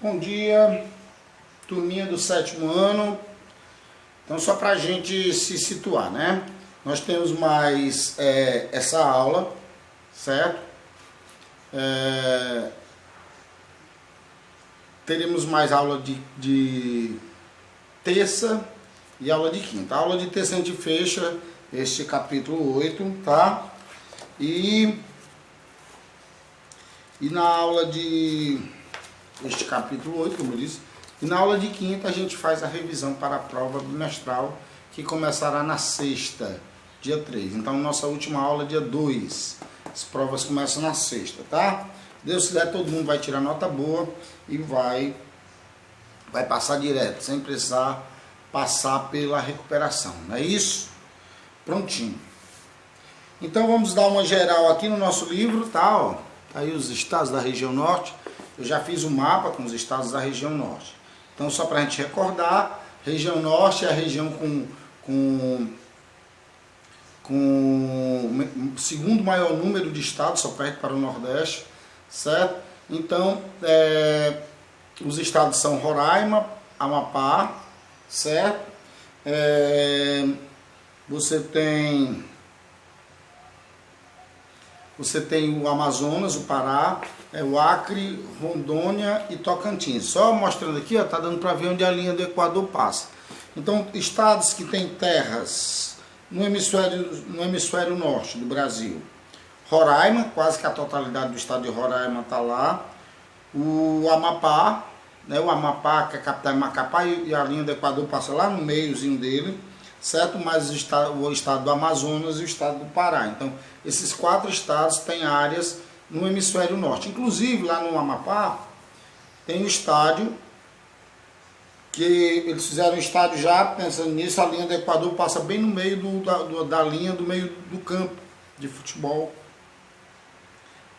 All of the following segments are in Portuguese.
Bom dia, turminha do 7º ano. Então, só para a gente se situar, né? Nós temos mais essa aula, certo? Teremos mais aula de terça e aula de quinta. A aula de terça a gente fecha este capítulo 8, tá? E na aula de este capítulo 8, como eu disse, e na aula de quinta a gente faz a revisão para a prova bimestral, que começará na sexta, dia 3. Então, nossa última aula, dia 2. As provas começam na sexta, tá? Deus quiser, todo mundo vai tirar nota boa e vai passar direto, sem precisar passar pela recuperação, não é isso? Prontinho. Então, vamos dar uma geral aqui no nosso livro, tá? Ó, aí os estados da região norte. Eu já fiz um mapa com os estados da região norte. Então, só para a gente recordar, região norte é a região com o segundo maior número de estados, só perde para o Nordeste, certo? Então, os estados são Roraima, Amapá, certo? Você tem o Amazonas, o Pará, o Acre, Rondônia e Tocantins. Só mostrando aqui, ó, tá dando para ver onde a linha do Equador passa. Então, estados que têm terras no hemisfério norte do Brasil. Roraima, quase que a totalidade do estado de Roraima está lá. O Amapá, né, o Amapá, que é a capital de Macapá, e a linha do Equador passa lá no meiozinho dele, certo? Mas o estado do Amazonas e o estado do Pará. Então, esses 4 estados têm áreas no hemisfério norte. Inclusive, lá no Amapá, tem um estádio, que eles fizeram um estádio já, pensando nisso, a linha do Equador passa bem no meio da linha do meio do campo de futebol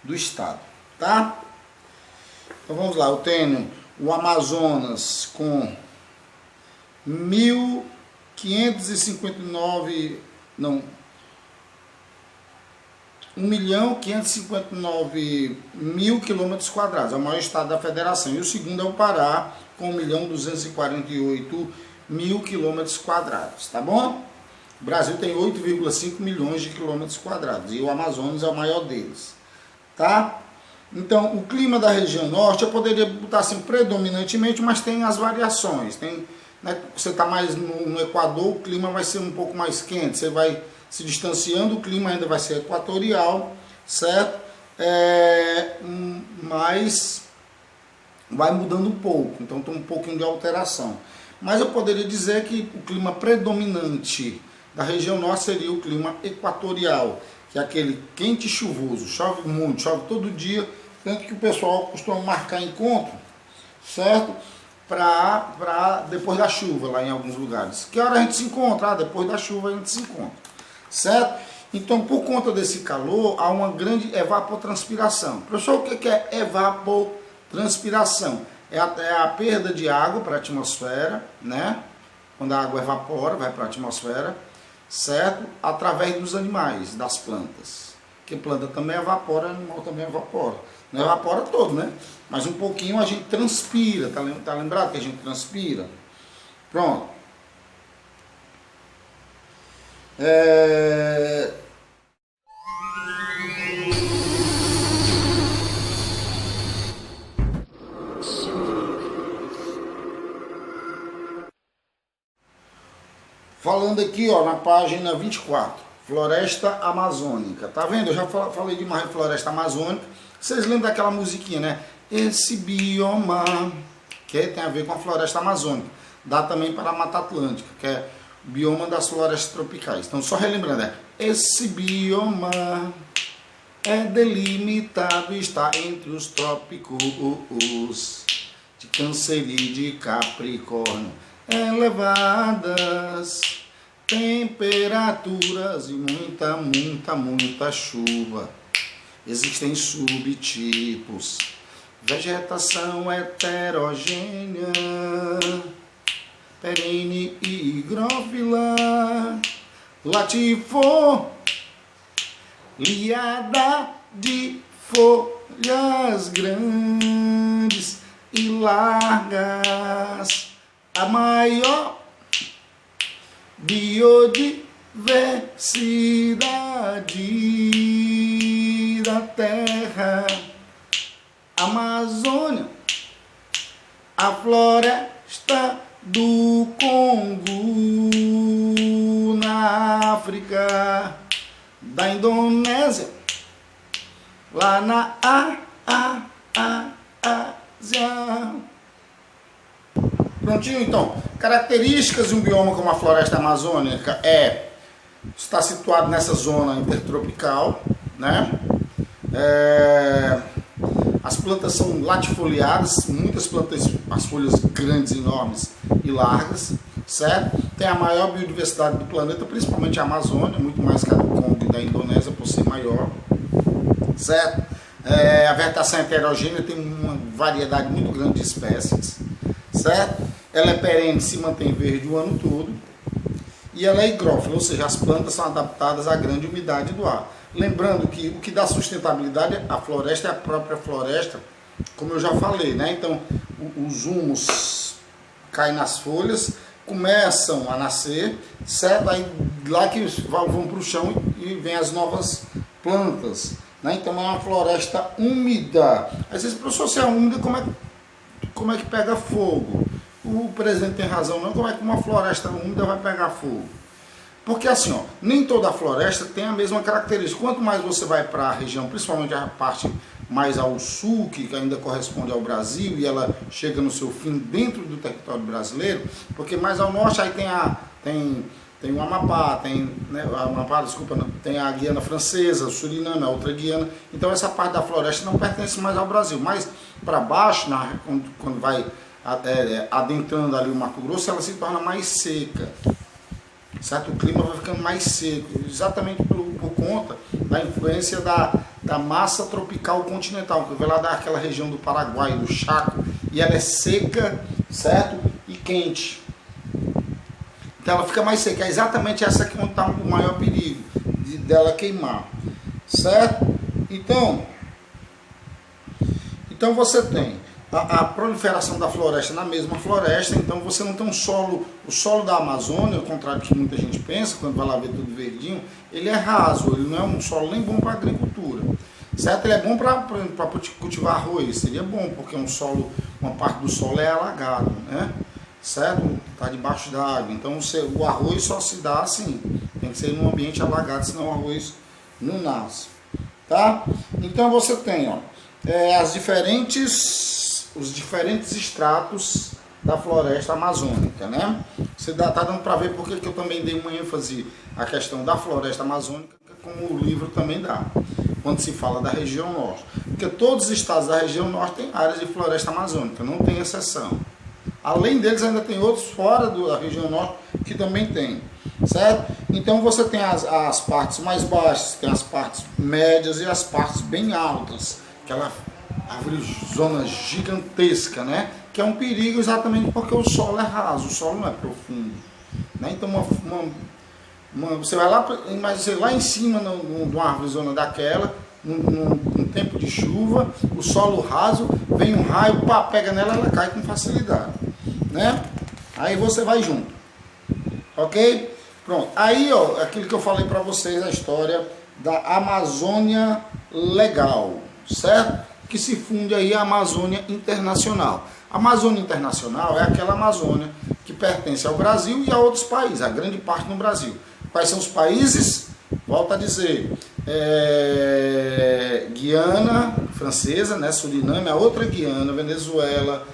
do estado, tá? Então, vamos lá, eu tenho o Amazonas com 1.559.000 quilômetros quadrados, é o maior estado da federação. E o segundo é o Pará, com 1.248.000 quilômetros quadrados, tá bom? O Brasil tem 8,5 milhões de quilômetros quadrados e o Amazonas é o maior deles, tá? Então, o clima da região norte, eu poderia botar assim predominantemente, mas tem as variações. Tem, né, você está mais no Equador, o clima vai ser um pouco mais quente, você vai se distanciando, o clima ainda vai ser equatorial, certo? Mas vai mudando um pouco, então tem um pouquinho de alteração. Mas eu poderia dizer que o clima predominante da região norte seria o clima equatorial, que é aquele quente e chuvoso, chove muito, chove todo dia, tanto que o pessoal costuma marcar encontro, certo? Para depois da chuva, lá em alguns lugares. Que hora a gente se encontra? Depois da chuva a gente se encontra, certo? Então, por conta desse calor, há uma grande evapotranspiração. Professor, o que é evapotranspiração? É a perda de água para a atmosfera, né? Quando a água evapora, vai para a atmosfera, certo? Através dos animais, das plantas. Porque planta também evapora, animal também evapora. Não evapora todo, né? Mas um pouquinho a gente transpira, tá lembrado que a gente transpira? Pronto. Falando aqui, ó, na página 24, floresta amazônica. Tá vendo? Eu já falei demais de floresta amazônica. Vocês lembram daquela musiquinha, né? Esse bioma, que tem a ver com a floresta amazônica. Dá também para a Mata Atlântica, que é o bioma das florestas tropicais. Então, só relembrando, esse bioma é delimitado, está entre os trópicos de Câncer e de Capricórnio. Elevadas temperaturas e muita chuva. Existem subtipos, vegetação heterogênea, perene e higrófila, latifoliada de folhas grandes e largas, a maior biodiversidade da terra. Amazônia, a floresta do Congo, na África, da Indonésia, lá na Ásia. Prontinho, então. Características de um bioma como a floresta amazônica está situado nessa zona intertropical, né? As plantas são latifoliadas, muitas plantas, as folhas grandes, enormes e largas, certo? Tem a maior biodiversidade do planeta, principalmente a Amazônia, muito mais que a do Congo e da Indonésia, por ser maior, certo? A vegetação é heterogênea, tem uma variedade muito grande de espécies, certo? Ela é perene, se mantém verde o ano todo, e ela é higrófila, ou seja, as plantas são adaptadas à grande umidade do ar. Lembrando que o que dá sustentabilidade à floresta é a própria floresta, como eu já falei, né? Então, os humus caem nas folhas, começam a nascer, certo? Aí lá que vão para o chão e vem as novas plantas, né? Então, é uma floresta úmida. Às vezes, professor, se é úmida, como é que pega fogo? O presidente tem razão, não? Como é que uma floresta úmida vai pegar fogo? Porque assim, ó, nem toda a floresta tem a mesma característica. Quanto mais você vai para a região, principalmente a parte mais ao sul, que ainda corresponde ao Brasil, e ela chega no seu fim dentro do território brasileiro, porque mais ao norte aí tem o Amapá, tem a Guiana Francesa, o Suriname, a outra Guiana. Então essa parte da floresta não pertence mais ao Brasil. Mas para baixo, quando vai adentrando ali o Mato Grosso, ela se torna mais seca. Certo? O clima vai ficando mais seco, exatamente por conta da influência da massa tropical continental, que vai lá daquela região do Paraguai, do Chaco, e ela é seca, certo? E quente. Então ela fica mais seca. É exatamente essa que está o maior perigo dela queimar, certo? Então você tem a proliferação da floresta na mesma floresta, então você não tem o solo da Amazônia, ao contrário do que muita gente pensa, quando vai lá ver tudo verdinho, ele é raso, ele não é um solo nem bom para agricultura, certo? Ele é bom para cultivar arroz, seria bom, porque uma parte do solo é alagado, né? Certo? Está debaixo da água, então o arroz só se dá assim, tem que ser num ambiente alagado, senão o arroz não nasce, tá? Então você tem, ó, os diferentes estratos da floresta amazônica, né? Você está dando para ver porque que eu também dei uma ênfase à questão da floresta amazônica, como o livro também dá, quando se fala da região norte. Porque todos os estados da região norte têm áreas de floresta amazônica, não tem exceção. Além deles, ainda tem outros fora da região norte que também tem, certo? Então você tem as partes mais baixas, tem as partes médias e as partes bem altas, aquela árvore zona gigantesca, né? Que é um perigo exatamente porque o solo é raso, o solo não é profundo, né? Então você vai lá, mas você lá em cima de uma árvore zona daquela, num tempo de chuva, o solo raso, vem um raio, pá, pega nela, ela cai com facilidade, né? Aí você vai junto, ok? Pronto. Aí, ó, aquilo que eu falei para vocês, a história da Amazônia Legal, certo? Que se funde aí a Amazônia Internacional. A Amazônia Internacional é aquela Amazônia que pertence ao Brasil e a outros países, a grande parte no Brasil. Quais são os países? Volto a dizer, Guiana Francesa, né, Suriname, a outra Guiana, Venezuela,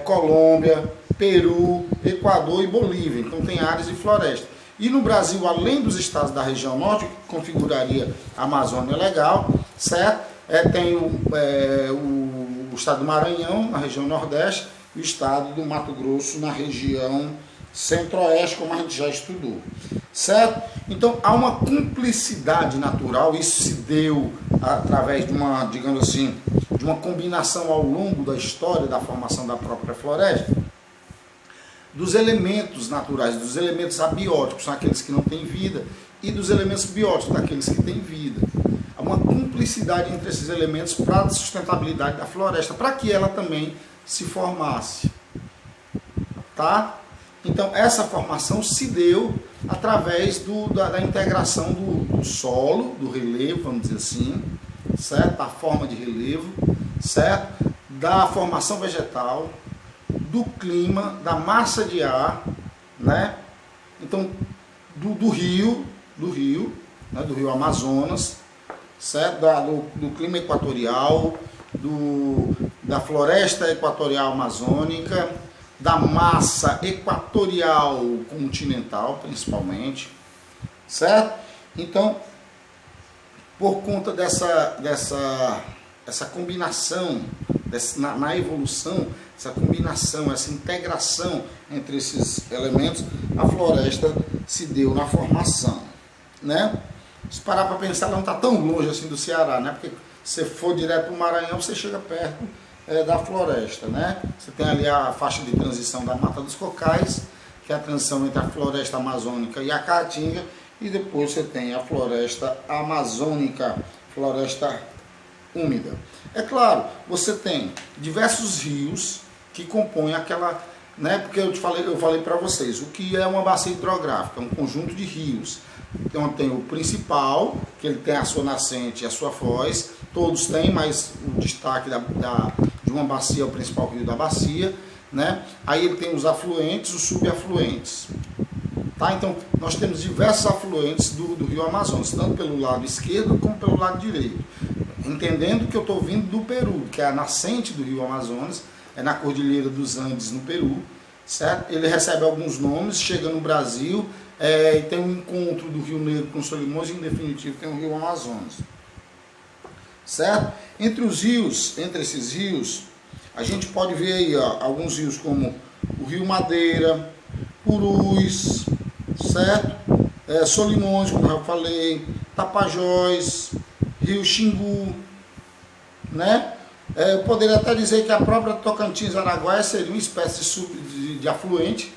Colômbia, Peru, Equador e Bolívia. Então tem áreas de floresta. E no Brasil, além dos estados da região norte, que configuraria a Amazônia Legal, certo? Tem o estado do Maranhão, na região nordeste, e o estado do Mato Grosso, na região centro-oeste, como a gente já estudou, certo? Então, há uma cumplicidade natural, isso se deu através de uma, digamos assim, de uma combinação ao longo da história da formação da própria floresta, dos elementos naturais, dos elementos abióticos, são aqueles que não têm vida, e dos elementos bióticos, daqueles que têm vida. Há uma cumplicidade entre esses elementos para a sustentabilidade da floresta, para que ela também se formasse, tá? Então essa formação se deu através da integração do solo, do relevo, vamos dizer assim, certo? Da forma de relevo, certo? Da formação vegetal, do clima, da massa de ar, né? Então do rio, né? Do rio Amazonas, certo? Do clima equatorial, da floresta equatorial amazônica, da massa equatorial continental, principalmente, certo? Então, por conta essa combinação, na evolução, essa combinação, essa integração entre esses elementos, a floresta se deu na formação, né? Se parar para pensar, ela não está tão longe assim do Ceará, né? Porque se for direto para o Maranhão, você chega perto da floresta, né? Você tem ali a faixa de transição da Mata dos Cocais, que é a transição entre a floresta amazônica e a caatinga, e depois você tem a floresta amazônica, floresta úmida. É claro, você tem diversos rios que compõem aquela, né? Porque eu falei para vocês, o que é uma bacia hidrográfica? É um conjunto de rios. Então tem o principal, que ele tem a sua nascente e a sua foz, todos têm, mas o destaque de uma bacia é o principal rio da bacia, né? Aí ele tem os afluentes, os subafluentes. Tá? Então nós temos diversos afluentes do rio Amazonas, tanto pelo lado esquerdo como pelo lado direito. Entendendo que eu estou vindo do Peru, que é a nascente do rio Amazonas, é na Cordilheira dos Andes, no Peru, certo? Ele recebe alguns nomes, chega no Brasil, e tem um encontro do Rio Negro com Solimões, e em definitivo tem o rio Amazonas, certo? Entre esses rios, a gente pode ver aí, ó, alguns rios como o Rio Madeira, Purus, certo? Solimões, como eu falei, Tapajós, Rio Xingu, né? Eu poderia até dizer que a própria Tocantins-Araguaia seria uma espécie de afluente,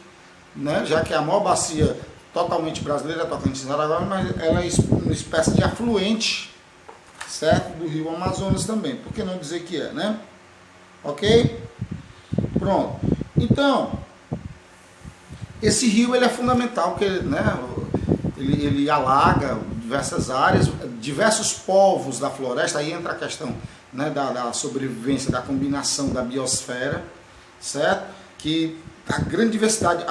né? Já que a maior bacia totalmente brasileira é a Tocantins-Araguaia, mas ela é uma espécie de afluente, certo? Do rio Amazonas também. Por que não dizer que é, né? Ok? Pronto. Então, esse rio ele é fundamental, porque, né, ele alaga diversas áreas, diversos povos da floresta. Aí entra a questão, né, da sobrevivência, da combinação da biosfera, certo? Que a grande diversidade,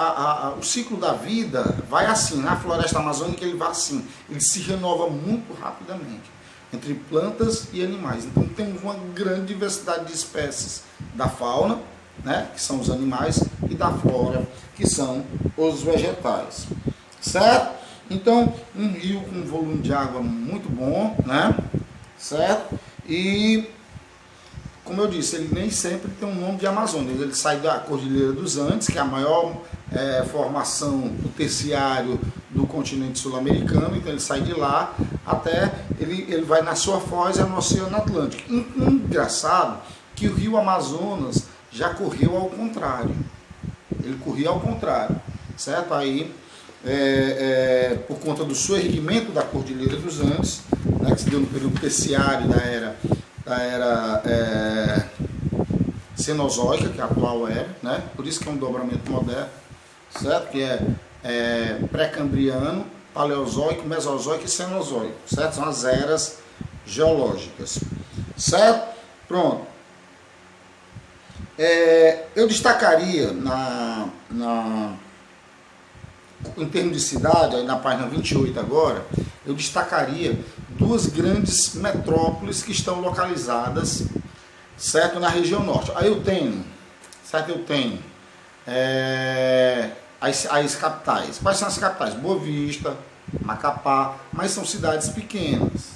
o ciclo da vida vai assim, na floresta amazônica ele vai assim, ele se renova muito rapidamente, entre plantas e animais. Então temos uma grande diversidade de espécies da fauna, né, que são os animais, e da flora, que são os vegetais, certo? Então, um rio com um volume de água muito bom, né? Certo? E, como eu disse, ele nem sempre tem um nome de Amazônia. Ele sai da Cordilheira dos Andes, que é a maior formação do terciário do continente sul-americano. Então, ele sai de lá até ele vai na sua foz no Oceano Atlântico. Engraçado que o rio Amazonas já correu ao contrário. Ele corria ao contrário, certo? Aí, por conta do surgimento da Cordilheira dos Andes, né, que se deu no período terciário da era Cenozoica, que é a atual era, né? Por isso que é um dobramento moderno, certo? Que é pré-cambriano, paleozoico, mesozoico e cenozoico, certo? São as eras geológicas, certo? Pronto. Eu destacaria em termos de cidade, aí na página 28 agora, eu destacaria duas grandes metrópoles que estão localizadas, certo, na região norte. Aí eu tenho, certo, as capitais. Quais são as capitais? Boa Vista, Macapá, mas são cidades pequenas,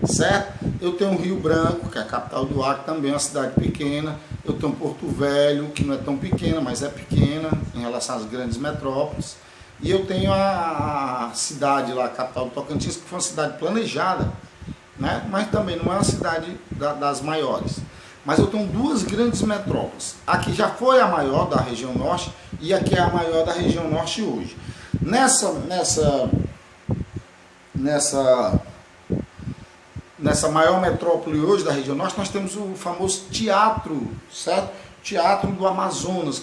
certo? Eu tenho Rio Branco, que é a capital do Acre, também é uma cidade pequena. Eu tenho Porto Velho, que não é tão pequena, mas é pequena em relação às grandes metrópoles. E eu tenho a cidade lá, a capital do Tocantins, que foi uma cidade planejada, né? Mas também não é uma cidade das maiores. Mas eu tenho duas grandes metrópoles. Aqui já foi a maior da região norte e aqui é a maior da região norte hoje. Nessa maior metrópole hoje da região norte, nós temos o famoso teatro, certo? Teatro do Amazonas,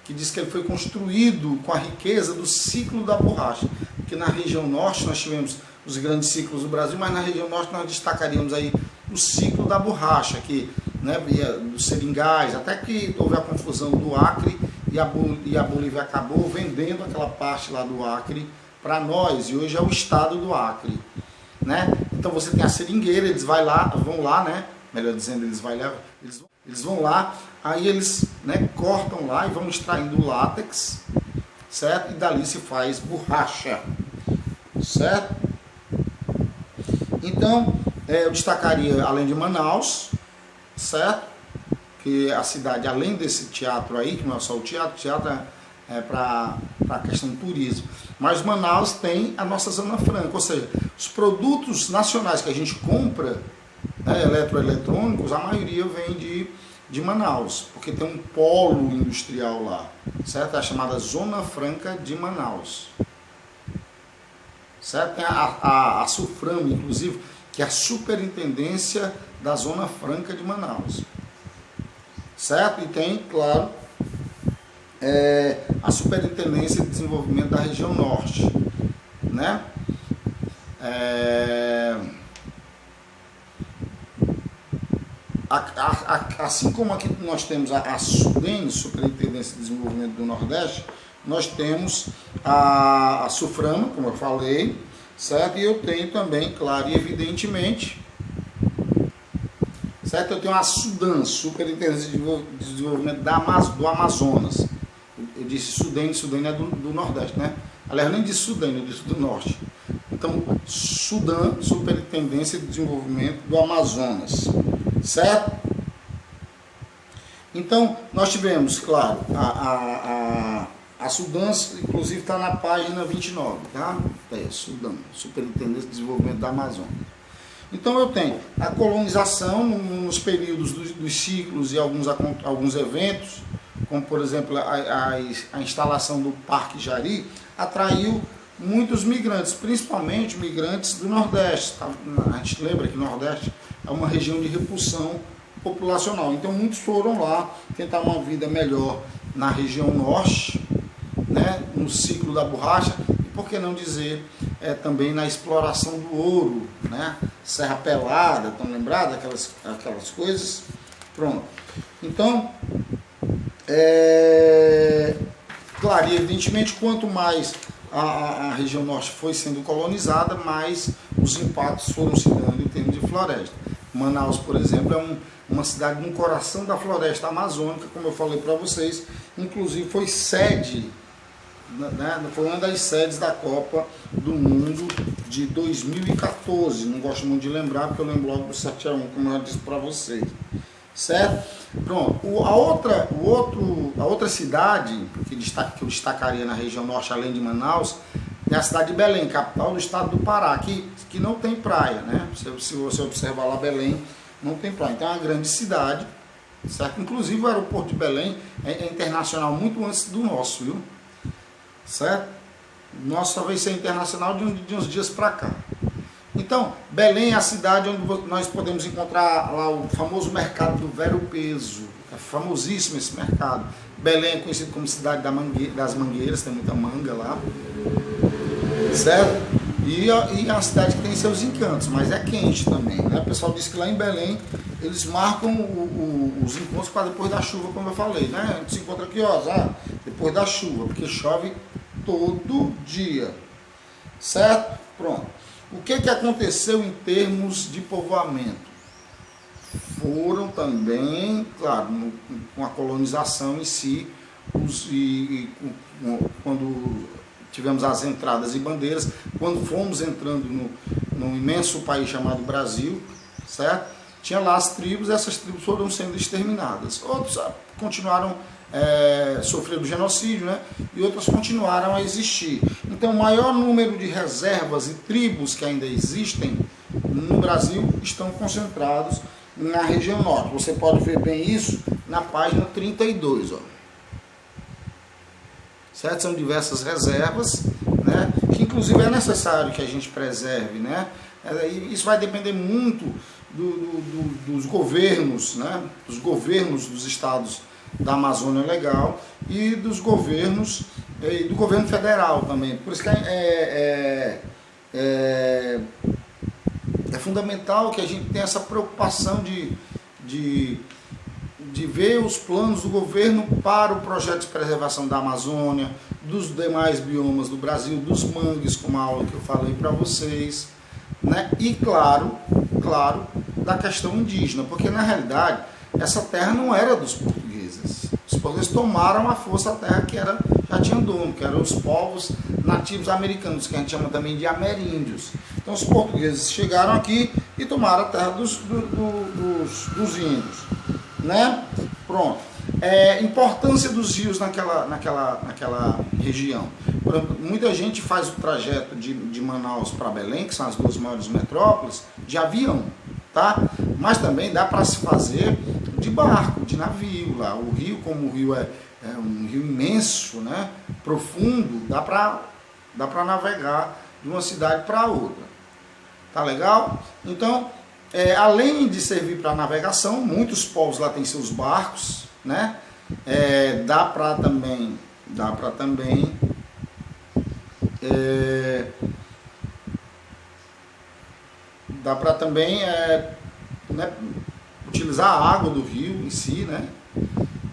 que diz que ele foi construído com a riqueza do ciclo da borracha. Porque na região norte nós tivemos os grandes ciclos do Brasil, mas na região norte nós destacaríamos aí o ciclo da borracha, que, né, dos seringais, até que houve a confusão do Acre e a Bolívia acabou vendendo aquela parte lá do Acre para nós, e hoje é o estado do Acre, né? Então você tem a seringueira, eles vão lá, né? Melhor dizendo, eles vão lá, aí eles, né, cortam lá e vão extraindo o látex, certo? E dali se faz borracha, certo? Então, eu destacaria, além de Manaus, certo? Que a cidade, além desse teatro aí, que não é só o teatro é para a questão do turismo, mas Manaus tem a nossa Zona Franca, ou seja, os produtos nacionais que a gente compra, né, eletroeletrônicos, a maioria vem de Manaus, porque tem um polo industrial lá, certo? É a chamada Zona Franca de Manaus, certo? Tem a SUFRAM, inclusive, que é a Superintendência da Zona Franca de Manaus, certo? E tem, claro, a Superintendência de Desenvolvimento da Região Norte, né? Assim como aqui nós temos a SUDEN, Superintendência de Desenvolvimento do Nordeste, nós temos a SUFRAMA, como eu falei, certo? E eu tenho também, claro e evidentemente, certo? Eu tenho a SUDAN, Superintendência de Desenvolvimento do Amazonas. Eu disse SUDEN é do Nordeste, né? Aliás, eu nem disse SUDEN, eu disse do Norte. Então, SUDAN, Superintendência de Desenvolvimento do Amazonas, certo? Então, nós tivemos, claro, a SUDAN, inclusive está na página 29, tá? SUDAN, Superintendência de Desenvolvimento da Amazônia. Então eu tenho a colonização nos períodos dos ciclos e alguns eventos, como por exemplo a instalação do Parque Jari, atraiu muitos migrantes, principalmente migrantes do Nordeste. A gente lembra que o Nordeste é uma região de repulsão populacional, então muitos foram lá tentar uma vida melhor na região Norte, né, no ciclo da borracha, e por que não dizer também na exploração do ouro, né, Serra Pelada, estão lembrados aquelas coisas? Pronto. Então, claro, e evidentemente, quanto mais a região norte foi sendo colonizada, mais os impactos foram se dando em termos de floresta. Manaus, por exemplo, é uma cidade no coração da floresta amazônica, como eu falei para vocês, inclusive foi sede, né, foi uma das sedes da Copa do Mundo de 2014, não gosto muito de lembrar, porque eu lembro logo do 7-1, como eu disse para vocês, certo? Pronto, a outra cidade que eu destacaria na região norte, além de Manaus, é a cidade de Belém, capital do estado do Pará, que não tem praia, né? Se você observar lá, Belém não tem praia, então é uma grande cidade, certo? Inclusive o aeroporto de Belém é internacional muito antes do nosso, viu? Certo? Nosso só veio ser internacional de uns dias para cá. Então, Belém é a cidade onde nós podemos encontrar lá o famoso mercado do Ver-o-Peso. É famosíssimo esse mercado. Belém é conhecido como cidade das mangueiras, tem muita manga lá. Certo? E é uma cidade que tem seus encantos, mas é quente também, né? O pessoal diz que lá em Belém eles marcam os encontros para depois da chuva, como eu falei, né? A gente se encontra aqui, ó, depois da chuva, porque chove todo dia. Certo? Pronto. O que aconteceu em termos de povoamento? Foram também, claro, com a colonização em si, quando tivemos as entradas e bandeiras, quando fomos entrando num imenso país chamado Brasil, certo? Tinha lá as tribos, essas tribos foram sendo exterminadas. Outros continuaram sofrendo genocídio, né? E outras continuaram a existir. Então, o maior número de reservas e tribos que ainda existem no Brasil estão concentrados na região norte. Você pode ver bem isso na página 32, ó. Certo? São diversas reservas, né? Que inclusive é necessário que a gente preserve, né? Isso vai depender muito dos governos, né? Dos governos dos estados da Amazônia Legal e dos governos, e do governo federal também. Por isso que é fundamental que a gente tenha essa preocupação de ver os planos do governo para o projeto de preservação da Amazônia, dos demais biomas do Brasil, dos mangues, como a aula que eu falei para vocês, né? E claro, da questão indígena, porque na realidade essa terra não era dos portugueses. Os portugueses tomaram à força a terra que já tinha dono, que eram os povos nativos americanos, que a gente chama também de ameríndios. Então os portugueses chegaram aqui e tomaram a terra dos índios, né? Pronto. Importância dos rios naquela região. Por exemplo, muita gente faz o trajeto de Manaus para Belém, que são as duas maiores metrópoles, de avião, tá? Mas também dá para se fazer de barco, de navio lá. O rio, como o rio é um rio imenso, né? Profundo, dá para navegar de uma cidade para outra. Tá legal? Então, além de servir para navegação, muitos povos lá têm seus barcos, né? Dá para também né, utilizar a água do rio em si, né?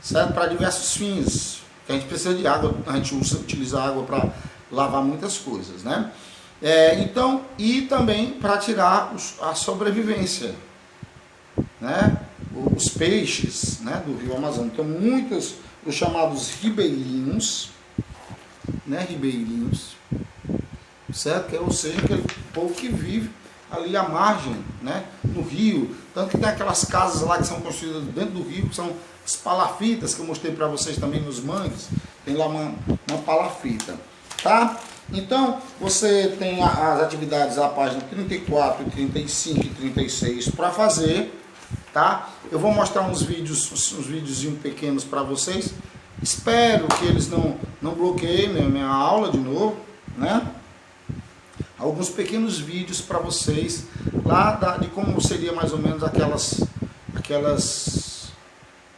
Certo? Para diversos fins. A gente precisa de água, a gente utiliza água para lavar muitas coisas, né? Então, e também para tirar a sobrevivência, né? Os peixes, né, do rio Amazonas. Então, muitos dos chamados ribeirinhos, né, certo? Ou seja, aquele povo que vive ali à margem, né, no rio. Tanto que tem aquelas casas lá que são construídas dentro do rio, que são as palafitas, que eu mostrei para vocês também nos mangues. Tem lá uma palafita, tá? Então, você tem as atividades da página 34, 35 e 36 para fazer, tá? Eu vou mostrar uns videozinhos pequenos para vocês. Espero que eles não bloqueiem minha aula de novo, né? Alguns pequenos vídeos para vocês lá de como seria mais ou menos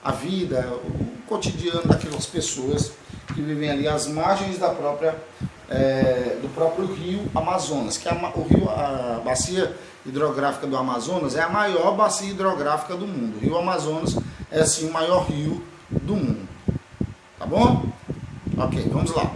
a vida, o cotidiano daquelas pessoas que vivem ali às margens do próprio rio Amazonas, que a bacia hidrográfica do Amazonas é a maior bacia hidrográfica do mundo. O rio Amazonas é assim o maior rio do mundo. Tá bom? Ok, vamos lá.